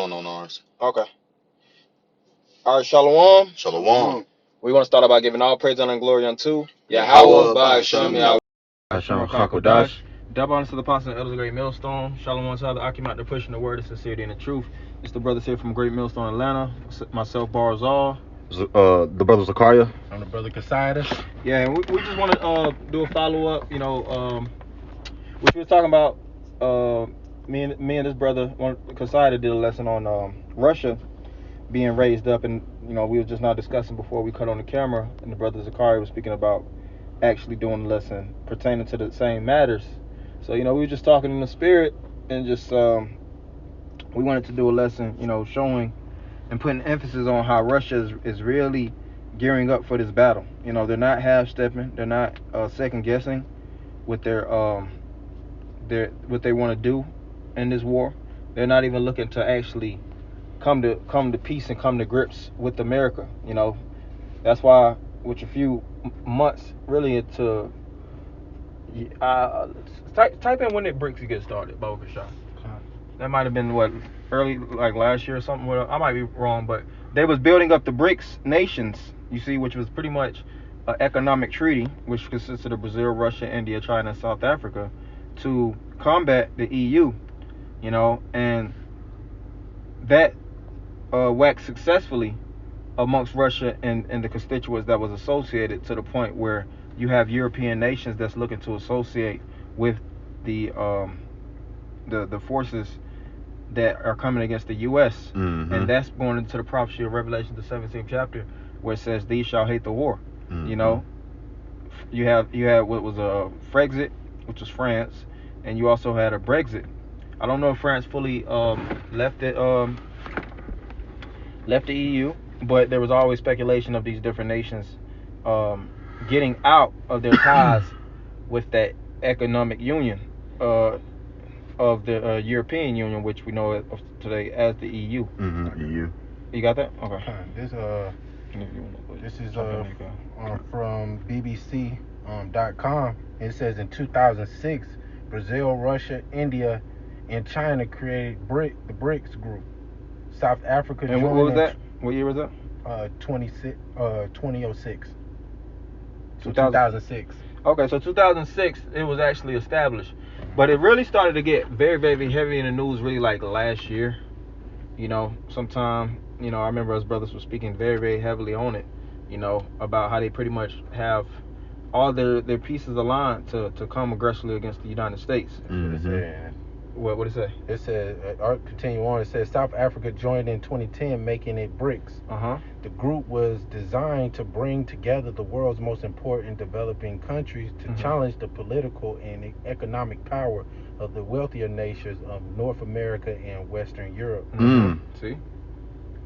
On ours. Okay. All right, Shalom. Shalom. We want to start out by giving all praise, honor, and glory unto Yahweh Ba'Shem Ba'Shem Hashem HaKadosh. Double honor to the apostle and elders of Great Millstone. Shalom to the Akim out there pushing the word of sincerity and the truth. It's the brothers here from Great Millstone, Atlanta. Myself, Barzal. The brother Zakaria. I'm the brother Cassidas. Yeah, and we just want to do a follow-up, which we were talking about. Me and this brother, Cassidas, did a lesson on Russia being raised up, and we were just now discussing before we cut on the camera, and the brother Zakaria was speaking about actually doing the lesson pertaining to the same matters. So we were just talking in the spirit, and just we wanted to do a lesson, showing and putting emphasis on how Russia is really gearing up for this battle. They're not half-stepping, they're not second guessing with their what they want to do in this war. They're not even looking to actually come to peace and come to grips with America. That's why with a few months really into type in when did BRICS get started, Bogashah. That might have been early, like last year or something. I might be wrong, but they was building up the BRICS nations, you see, which was pretty much an economic treaty which consisted of Brazil, Russia, India, China, and South Africa to combat the EU, and that waxed successfully amongst Russia and the constituents that was associated, to the point where you have European nations that's looking to associate with the forces that are coming against the U.S. Mm-hmm. And that's going into the prophecy of Revelation, the 17th chapter, where it says, "These shall hate the war." Mm-hmm. You had what was a Frexit, which was France, and you also had a Brexit. I don't know if France fully left the EU, but there was always speculation of these different nations getting out of their ties with that economic union of the European Union, which we know of today as the EU. Mm-hmm. EU. You got that? Okay. This is from BBC.com. It says in 2006, Brazil, Russia, India, and China created the BRICS group. South Africa and joined. What was that? What year was that? 2006. 2006. Okay, so 2006 it was actually established, but it really started to get very, very heavy in the news really like last year. Sometime, I remember us brothers were speaking very, very heavily on it, about how they pretty much have all their pieces aligned to come aggressively against the United States. Mm-hmm. What did it say? It says, continue on, it says South Africa joined in 2010, making it BRICS. The group was designed to bring together the world's most important developing countries to challenge the political and economic power of the wealthier nations of North America and Western Europe. See?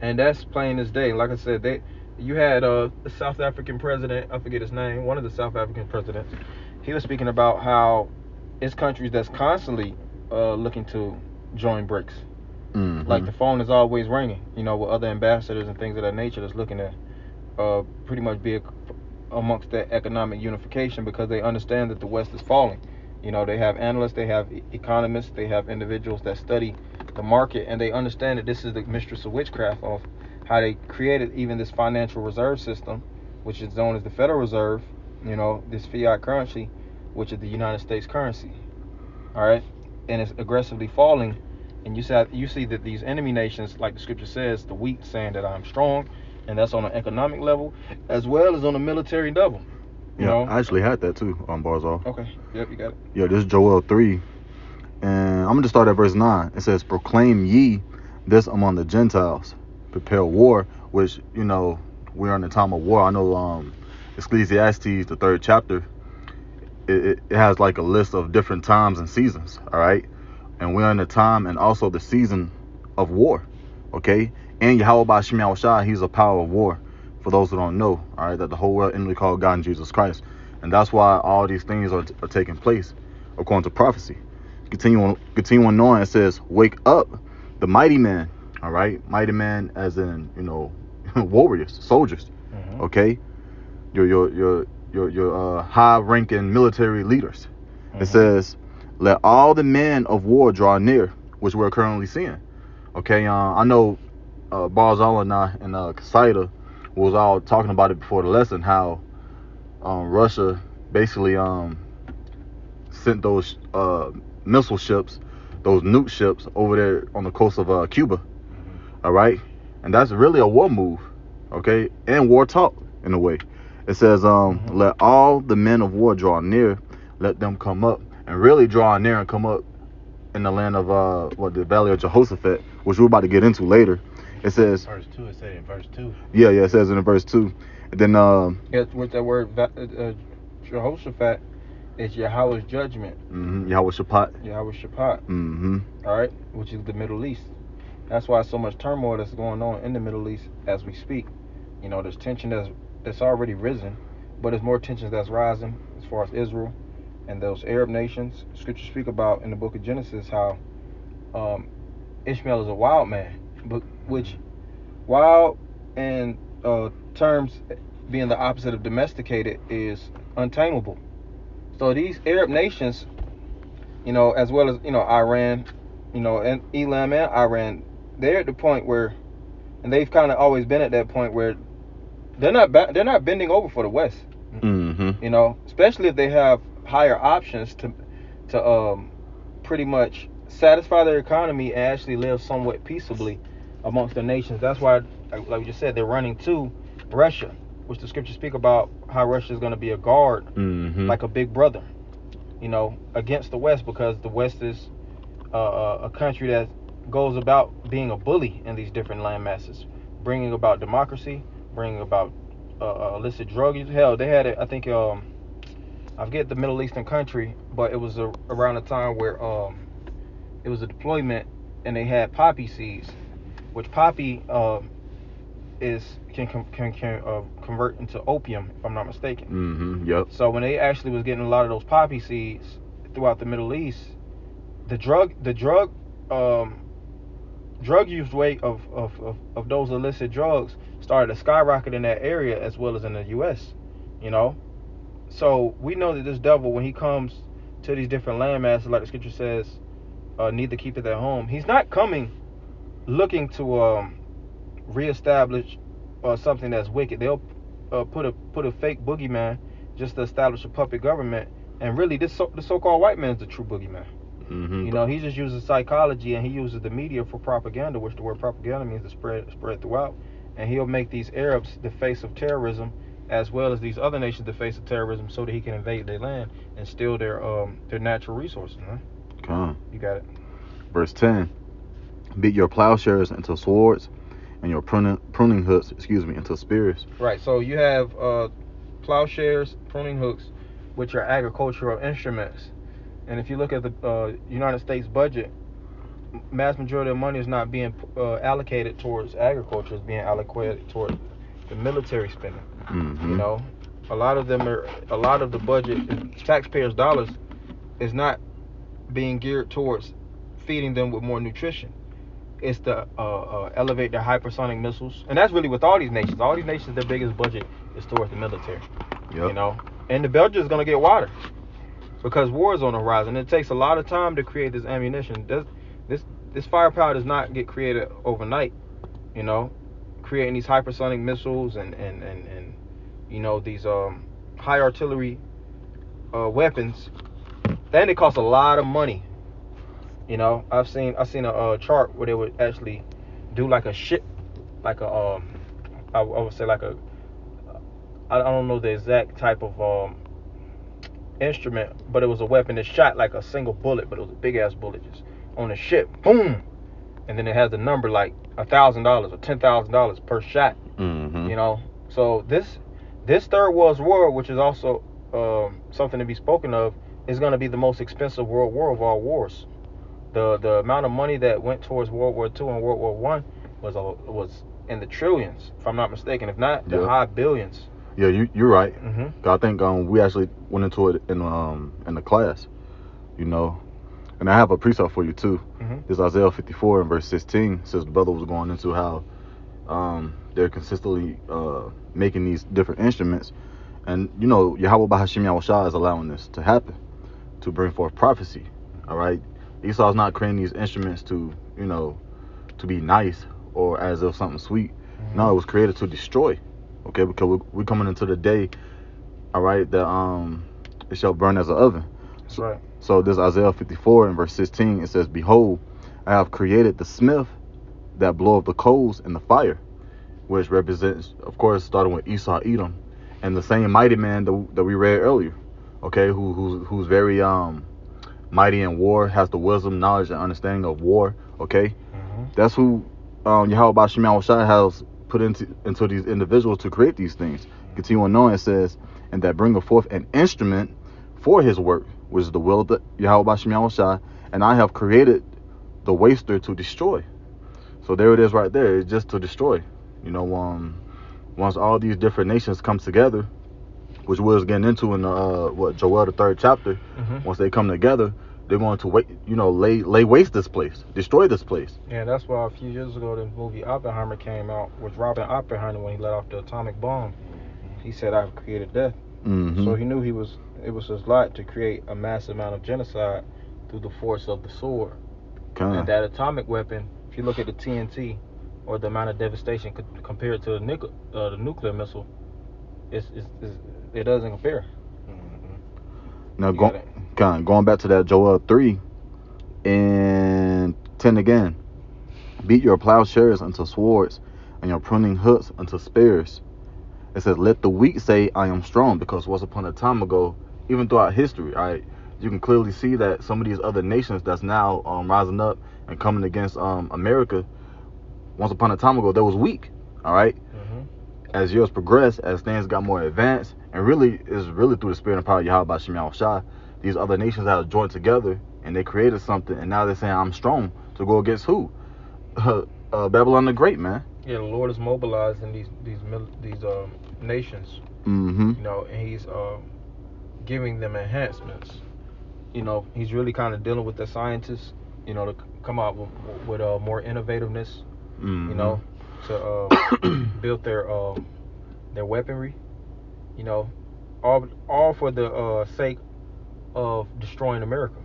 And that's plain as day. Like I said, you had a South African president, I forget his name, one of the South African presidents. He was speaking about how it's countries that's constantly looking to join BRICS. Like the phone is always ringing, with other ambassadors and things of that nature that's looking to pretty much be amongst that economic unification, because they understand that the West is falling. They have analysts, they have economists, they have individuals that study the market, and they understand that this is the mistress of witchcraft of how they created even this financial reserve system, which is known as the Federal Reserve, this fiat currency, which is the United States currency. All right. And it's aggressively falling, and you see that these enemy nations, like the scripture says, the weak saying that I'm strong, and that's on an economic level as well as on a military level. I actually had that too on Barzal. Okay, yep, you got it. Yeah, this is Joel 3, and I'm gonna start at verse 9. It says, "Proclaim ye this among the Gentiles, prepare war," which we're in the time of war. I know Ecclesiastes, the 3rd chapter. It has like a list of different times and seasons, all right? And we're in the time and also the season of war, okay? And Yahweh Ba'Shem Yahushua, he's a power of war, for those who don't know, all right? That the whole world inwardly called God and Jesus Christ. And that's why all these things are taking place, according to prophecy. Continuing on, it says, "Wake up the mighty man," all right? Mighty man as in, warriors, soldiers, okay? Your high-ranking military leaders. It says, "Let all the men of war draw near," which we're currently seeing. Okay, I know Barzal and I and Kasaida was all talking about it before the lesson, how Russia basically sent those missile ships, those nuke ships over there on the coast of Cuba. All right, and that's really a war move, okay, and war talk in a way. It says, let all the men of war draw near, let them come up, and really draw near and come up in the land of the Valley of Jehoshaphat, which we're about to get into later. It says verse 2. It said in verse 2. Yeah, it says in verse 2. And then with that word Jehoshaphat, it's Yahweh's judgment. Yahweh Shaphat. Yahweh Shaphat. All right, which is the Middle East. That's why so much turmoil that's going on in the Middle East as we speak. You know, there's tension that's already risen, but there's more tensions that's rising as far as Israel and those Arab nations. Scriptures speak about in the book of Genesis how Ishmael is a wild man, but which wild in terms being the opposite of domesticated is untamable. So these Arab nations, you know, as well as, you know, Iran, you know, and Elam and Iran, they're at the point where, and they've kind of always been at that point where they're not bending over for the West. You know, especially if they have higher options to pretty much satisfy their economy and actually live somewhat peaceably amongst the nations. That's why, like we just said, they're running to Russia, which the scriptures speak about how Russia is going to be a guard, like a big brother, you know, against the West, because the West is a country that goes about being a bully in these different land masses, bringing about democracy, bringing about illicit drug use. Hell, they had it, I think, I forget the Middle Eastern country, but it was around the time where it was a deployment and they had poppy seeds, which poppy can convert into opium, if I'm not mistaken. Yep. So when they actually was getting a lot of those poppy seeds throughout the Middle East, the drug use rate of those illicit drugs started to skyrocket in that area as well as in the U.S. You know, so we know that this devil, when he comes to these different land masses, like the scripture says, neither keepeth at home. He's not coming looking to reestablish something that's wicked. They'll put a fake boogeyman just to establish a puppet government, and really the so-called white man is the true boogeyman. You know, he just uses psychology and he uses the media for propaganda, which the word propaganda means to spread throughout. And he'll make these Arabs the face of terrorism, as well as these other nations the face of terrorism, so that he can invade their land and steal their natural resources. Man. Come on. You got it. Verse 10. Beat your plowshares into swords and your pruning hooks, into spears. Right. So you have plowshares, pruning hooks, which are agricultural instruments. And if you look at the United States budget, mass majority of money is not being allocated towards agriculture; it's being allocated towards the military spending. You know, a lot of the budget, taxpayers' dollars, is not being geared towards feeding them with more nutrition. It's to elevate their hypersonic missiles, and that's really with all these nations. All these nations, their biggest budget is towards the military. Yep. You know, and the budget is going to get wider because war is on the horizon. It takes a lot of time to create this ammunition. This firepower does not get created overnight. You know, creating these hypersonic missiles and you know, these high artillery weapons, then it costs a lot of money. You know, I've seen a chart where they would actually do like a ship, like a I would say like a, I don't know the exact type of instrument, but it was a weapon that shot like a single bullet, but it was a big ass bullet just on a ship, boom, and then it has a number like $1,000 or $10,000 per shot. You know, so this Third World War, which is also something to be spoken of, is going to be the most expensive world war of all wars. The amount of money that went towards World War II and World War I was in the trillions, if I'm not mistaken, if not the high billions. Yeah, you're right. I think we actually went into it in the class, you know, and I have a precept for you too. This Isaiah 54 and verse 16 says the brother was going into how they're consistently making these different instruments, and you know, Yahweh Bahashim Yahushua is allowing this to happen to bring forth prophecy. All right, Esau's not creating these instruments to, you know, to be nice or as if something sweet. No, it was created to destroy. Okay, because we're coming into the day, all right, that it shall burn as an oven. That's right. So this Isaiah 54 in verse 16, it says, "Behold, I have created the smith that bloweth the coals in the fire," which represents, of course, starting with Esau, Edom, and the same mighty man that we read earlier. Okay, who's very mighty in war, has the wisdom, knowledge, and understanding of war. Okay, that's who Yahweh Shema Shai has put into these individuals to create these things. Continuing on, it says, "And that bringeth forth an instrument for his work, which is the will of the Yahweh Shema Shai, and I have created the waster to destroy." So there it is right there. It's just to destroy. You know, once all these different nations come together, which we was getting into in Joel the 3rd chapter, once they come together, they're going to lay waste this place, destroy this place. Yeah, that's why a few years ago the movie Oppenheimer came out with Robert Oppenheimer when he let off the atomic bomb. He said, "I've created death." So he knew it was his lot to create a massive amount of genocide through the force of the sword. And that atomic weapon, if you look at the TNT or the amount of devastation compared to the nuclear missile, it doesn't compare. Now going back to that Joel 3 and 10 again, "Beat your plowshares unto swords and your pruning hooks unto spears." It says, "Let the weak say, I am strong," because once upon a time ago, even throughout history, all right, you can clearly see that some of these other nations that's now rising up and coming against America, once upon a time ago, they was weak. All right. As years progressed, as things got more advanced, and really through the spirit and power of Yahweh Shema Shai, these other nations have joined together and they created something, and now they're saying, "I'm strong," to go against who? Babylon the Great, man. Yeah, the Lord is mobilizing these nations. You know, and He's giving them enhancements. You know, He's really kind of dealing with the scientists. You know, to come out with more innovativeness. You know, to build their weaponry. You know, all for the sake of destroying America.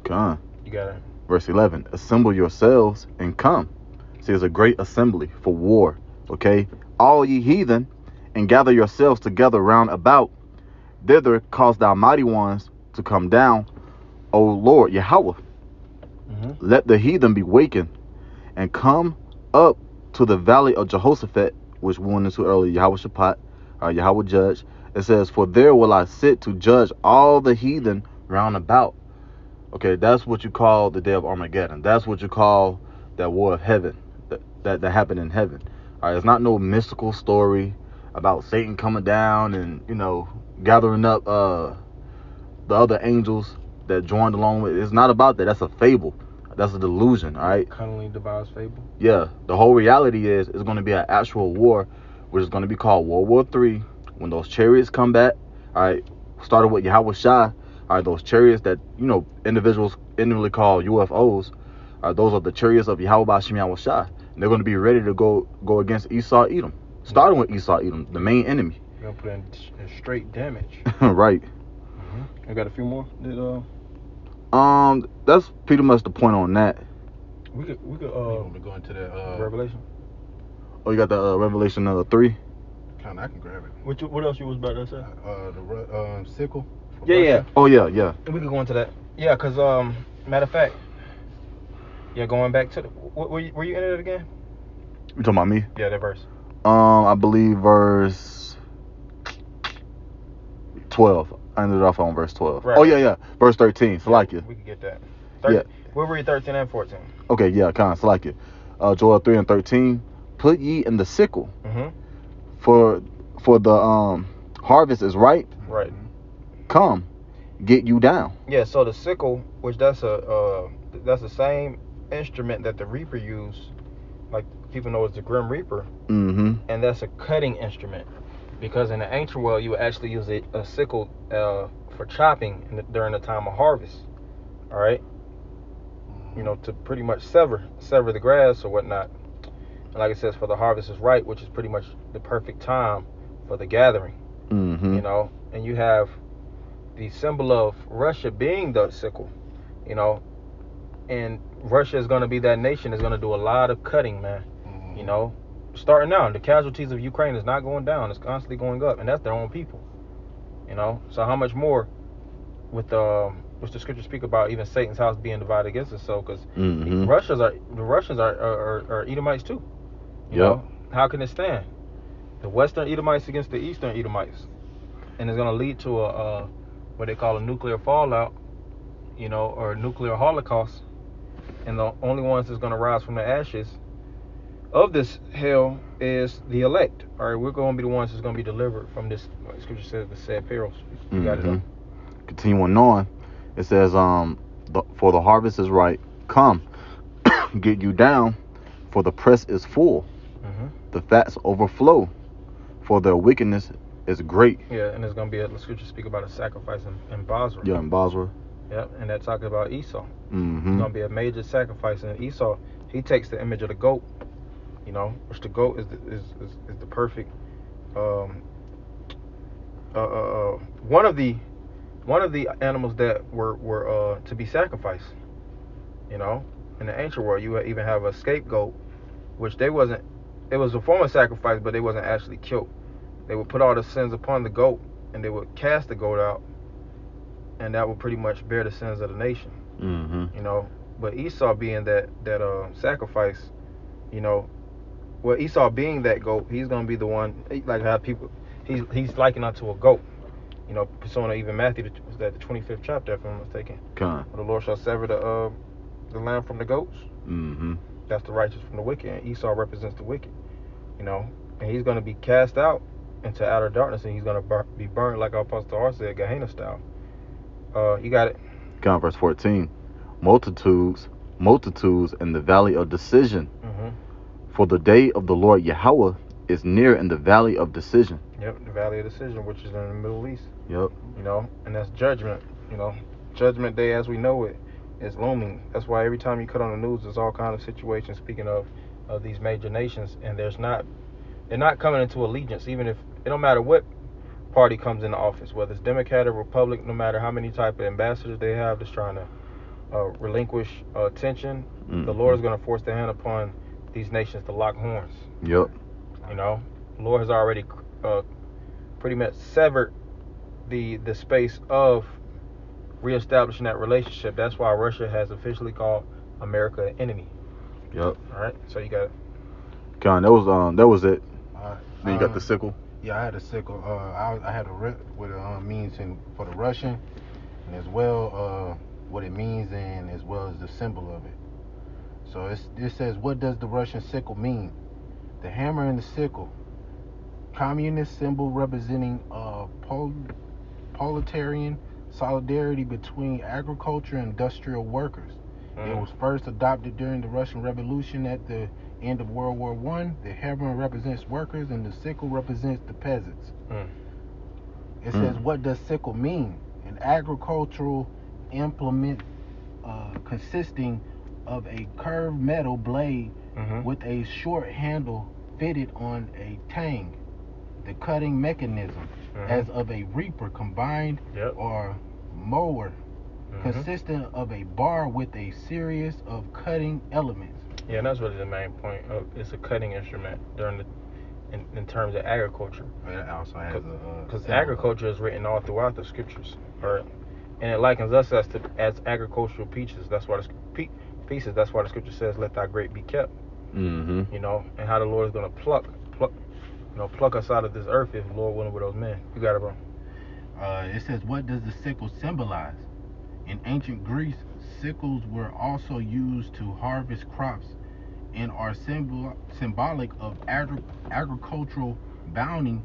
Come. You got it. Verse 11, "Assemble yourselves and come." See, it's a great assembly for war. Okay, "All ye heathen, and gather yourselves together round about. Thither cause thou mighty ones to come down, O Lord Yahweh. Let the heathen be wakened, and come up to the valley of Jehoshaphat," which we went into earlier, Yahweh Shaphat, Yahweh Judge. It says, "For there will I sit to judge all the heathen round about." Okay, that's what you call the day of Armageddon. That's what you call that war of heaven, that happened in heaven. All right, it's not no mystical story about Satan coming down and, you know, gathering up the other angels that joined along with it. It's not about that. That's a fable. That's a delusion, all right? Cunningly devised fable. Yeah, the whole reality is it's going to be an actual war, which is going to be called World War III. When those chariots come back, all right, started with Yahweh Shai, all right, those chariots that, you know, individuals individually call UFOs, those are the chariots of Yahweh Shema Shai. And they're going to be ready to go against Esau, Edom, starting with Esau, Edom, the main enemy. You're going to put in straight damage. Right. I got a few more. That's pretty much the point on that. We could go into that Revelation. Oh, you got the Revelation 3. Kind of, I can grab it. What else you was about to say? The sickle. Yeah. Oh yeah. We could go into that. Yeah, cause matter of fact, yeah, going back to were you in it again? You talking about me? Yeah, that verse. I believe verse 12. I ended off on verse 12. Right. Oh yeah. Verse 13. Salakia. We could get that. Yeah. We'll read 13 and 14. Okay, yeah, kind of Salakia. Joel 3 and 13. "Put ye in the sickle, for the harvest is ripe. Right. Come, get you down." Yeah. So the sickle, which that's the same instrument that the reaper used, like people know it's the Grim Reaper. And that's a cutting instrument, because in the ancient world you would actually use a sickle for chopping during the time of harvest. All right. You know, to pretty much sever the grass or whatnot. And like it says, for the harvest is ripe, which is pretty much the perfect time for the gathering. You know, and you have the symbol of Russia being the sickle. You know, and Russia is going to be that nation that's going to do a lot of cutting, man. You know, starting now, the casualties of Ukraine is not going down; it's constantly going up, and that's their own people. You know, so how much more with the scriptures speak about even Satan's house being divided against itself? Because the Russians are Edomites too. You know, how can it stand? The Western Edomites against the Eastern Edomites, and it's going to lead to a what they call a nuclear fallout, you know, or a nuclear holocaust. And the only ones that's going to rise from the ashes of this hell is the elect. All right, we're going to be the ones that's going to be delivered from this. Like scripture says, the sad perils. You got it. Up. Continuing on, it says, for the harvest is ripe. Come, get you down, for the press is full. The fats overflow, for their wickedness is great. Yeah, and there's going to be the scripture speak about a sacrifice in Basra. Yeah, in Basra. Yep, and that's talking about Esau. It's going to be a major sacrifice. And Esau, he takes the image of the goat, you know, which the goat is the perfect one of the animals that were to be sacrificed. You know, in the ancient world, you even have a scapegoat, which it was a form of sacrifice, but they wasn't actually killed. They would put all the sins upon the goat, and they would cast the goat out, and that would pretty much bear the sins of the nation. You know, but Esau being that sacrifice, you know, well, Esau being that goat, he's gonna be the one, like how people, he's likened unto a goat. You know, pursuing even Matthew, was that the 25th chapter, if I'm not mistaken? Where the Lord shall sever the lamb from the goats. That's the righteous from the wicked, and Esau represents the wicked. You know, and he's gonna be cast out into outer darkness, and he's gonna be burned, like our Apostle R said, Gehenna style. You got it. Verse 14. Multitudes in the valley of decision. For the day of the Lord Yahweh is near in the valley of decision. Yep, the valley of decision, which is in the Middle East. Yep. You know, and that's judgment. You know, judgment day as we know it is looming. That's why every time you cut on the news, there's all kind of situations. Speaking of these major nations, and they're not coming into allegiance. Even if it don't matter what party comes into office, whether it's Democrat or Republican, no matter how many type of ambassadors they have that's trying to relinquish attention, the Lord is going to force their hand upon these nations to lock horns. Yep. You know, the Lord has already pretty much severed the space of reestablishing that relationship. That's why Russia has officially called America an enemy. Yep. All right, so you got it. Con, that was it. Then you got the sickle. Yeah, I had a sickle. I had a what it means for the Russian, and as well what it means, and as well as the symbol of it. So it says, what does the Russian sickle mean? The hammer and the sickle, communist symbol representing proletarian solidarity between agriculture and industrial workers. It was first adopted during the Russian Revolution at the end of World War I. The hammer represents workers and the sickle represents the peasants. It says, what does sickle mean? An agricultural implement consisting of a curved metal blade with a short handle fitted on a tang. The cutting mechanism, as of a reaper combined or mower, consisting of a bar with a series of cutting elements. Yeah, and that's really the main point. It's a cutting instrument in terms of agriculture. It also has because agriculture is written all throughout the scriptures, right? And it likens us as agricultural pieces. That's why the scripture says, "Let thy grape be kept." You know, and how the Lord is going to pluck us out of this earth if the Lord willing with those men. You got it, bro. It says, what does the sickle symbolize? In ancient Greece, sickles were also used to harvest crops and are symbolic of agricultural bounty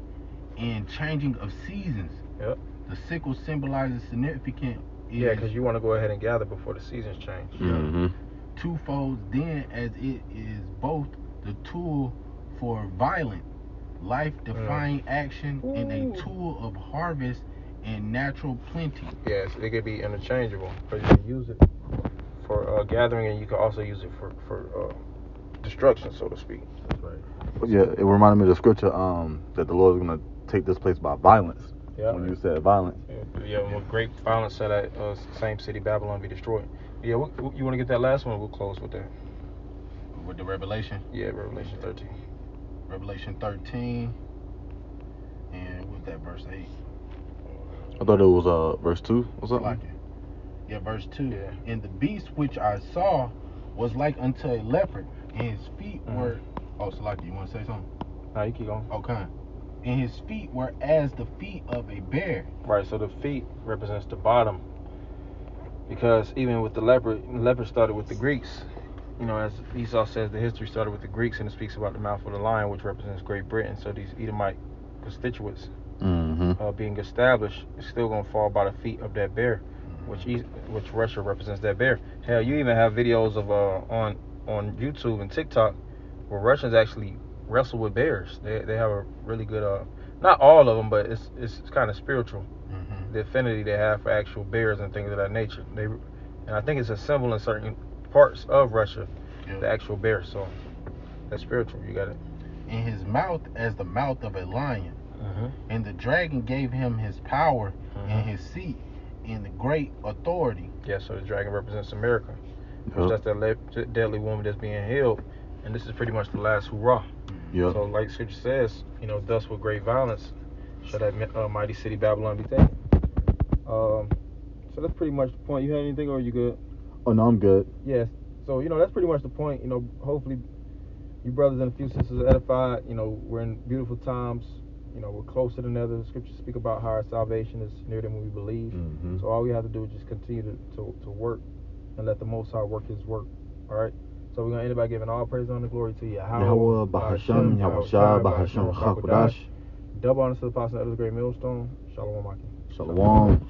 and changing of seasons. Yep. The sickle symbolizes significant. Yeah, because you want to go ahead and gather before the seasons change. Twofold, then, as it is both the tool for violent, life-defying action and a tool of harvest and natural plenty. Yes, it could be interchangeable. Because you can use it for gathering, and you can also use it for destruction, so to speak. That's right. Yeah, it reminded me of the scripture that the Lord is going to take this place by violence. Yeah. When you said violence. Yeah, with great violence shall that same city Babylon be destroyed. Yeah, you want to get that last one? We'll close with that. With the Revelation? Yeah, Revelation 13. Revelation 13. And what was that, verse 8? I thought it was verse 2 or something. Like it. Yeah, verse 2. Yeah. And the beast which I saw was like unto a leopard, and his feet were... Oh, Salaki, you want to say something? No, you keep going. Okay. And his feet were as the feet of a bear. Right, so the feet represents the bottom. Because even with the leopard started with the Greeks. You know, as Esau says, the history started with the Greeks, and it speaks about the mouth of the lion, which represents Great Britain. So these Edomite constituents being established is still going to fall by the feet of that bear, which Russia represents that bear. Hell, you even have videos of on YouTube and TikTok where Russians actually wrestle with bears. They have a really good not all of them, but it's kind of spiritual. The affinity they have for actual bears and things of that nature. And I think it's a symbol in certain parts of Russia, the actual bear. So that's spiritual. You got it. In his mouth as the mouth of a lion. And the dragon gave him his power and his seat and the great authority. Yeah, so the dragon represents America. That's that deadly woman that's being healed. And this is pretty much the last hoorah. Yeah. So like Scripture says, you know, thus with great violence shall that mighty city Babylon be taken. So that's pretty much the point. You had anything, or are you good? Oh no, I'm good. Yes. So you know that's pretty much the point. You know, hopefully you brothers and a few sisters are edified. You know, we're in beautiful times. You know, we're closer than ever. The scriptures speak about how our salvation is near than we believe. So all we have to do is just continue to work and let the Most High work His work. All right. So we're gonna end it by giving all praise and the glory to Yahweh, Bahasham, Yahushua, Bahasham, Chakodash. Double honor to the apostle of the great millstone. Shalom, Maki. Shalom.